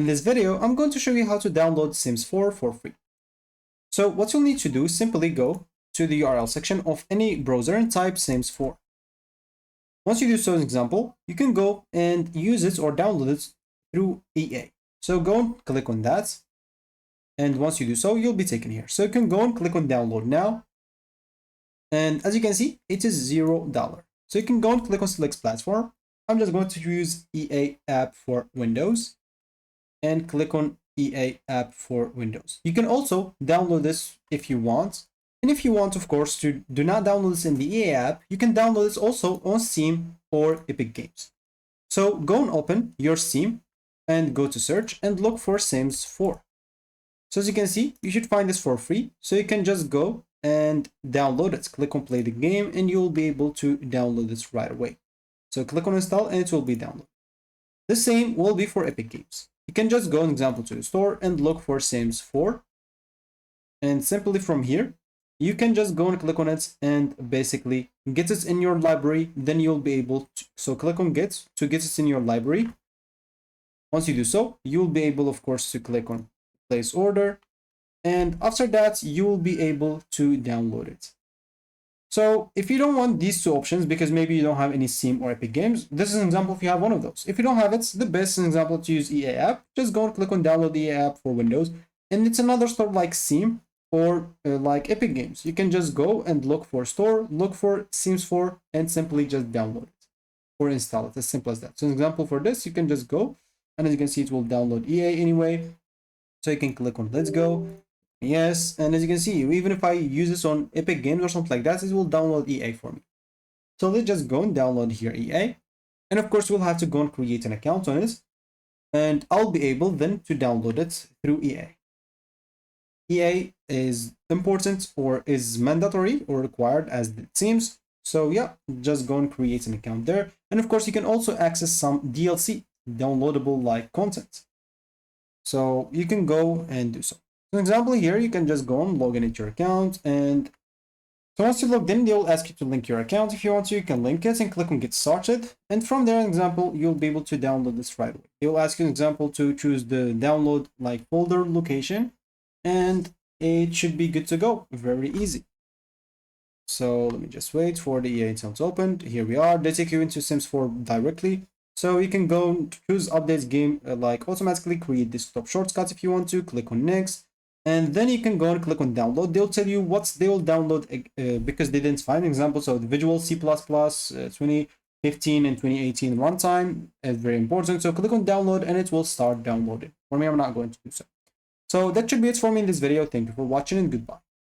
In this video, I'm going to show you how to download Sims 4 for free. So what you'll need to do is simply go to the URL section of any browser and type Sims 4. Once you do so, as an example, you can go and use it or download it through EA. So go and click on that. And once you do so, you'll be taken here. So you can go and click on download now. And as you can see, it is $0. So you can go and click on select platform. I'm just going to use EA app for Windows and click on EA app for Windows. You can also download this if you want. And if you want, of course, to do not download this in the EA app, you can download this also on Steam or Epic Games. So go and open your Steam and go to search and look for Sims 4. So as you can see, you should find this for free. So you can just go and download it. Click on play the game and you'll be able to download this right away. So click on install and it will be downloaded. The same will be for Epic Games. You can just go, an example, to the store and look for Sims 4. And simply from here, you can just go and click on it and basically get it in your library. Then you'll be able to, so click on get to get it in your library. Once you do so, you'll be able, of course, to click on place order. And after that, you will be able to download it. So if you don't want these two options, because maybe you don't have any Steam or Epic Games, this is an example if you have one of those. If you don't have it, the best example to use EA app, just go and click on download the EA app for Windows. And it's another store like Steam or like Epic Games. You can just go and look for store, look for Sims 4 and simply just download it or install it, as simple as that. So an example for this, you can just go and as you can see, it will download EA anyway. So you can click on let's go. Yes, and as you can see, even if I use this on Epic Games or something like that, it will download EA for me. So let's just go and download here EA. And of course, we'll have to go and create an account on it. And I'll be able then to download it through EA. EA is important or is mandatory or required as it seems. So yeah, just go and create an account there. And of course, you can also access some DLC, downloadable like content. So you can go and do so. For example, here you can just go and log in into your account, and so once you logged in, they will ask you to link your account. If you want to, you can link it and click on get started. And from there, an example, you'll be able to download this right away. They will ask you, an example, to choose the download like folder location, and it should be good to go. Very easy. So let me just wait for the EA until it's opened. Here we are. They take you into Sims 4 directly. So you can go and choose updates game, like automatically create desktop shortcuts if you want to. Click on next. And then you can go and click on download. They'll tell you what they will download because they didn't find an example. So the Visual C++, 2015 and 2018 runtime is very important. So click on download and it will start downloading. For me, I'm not going to do so. So that should be it for me in this video. Thank you for watching and goodbye.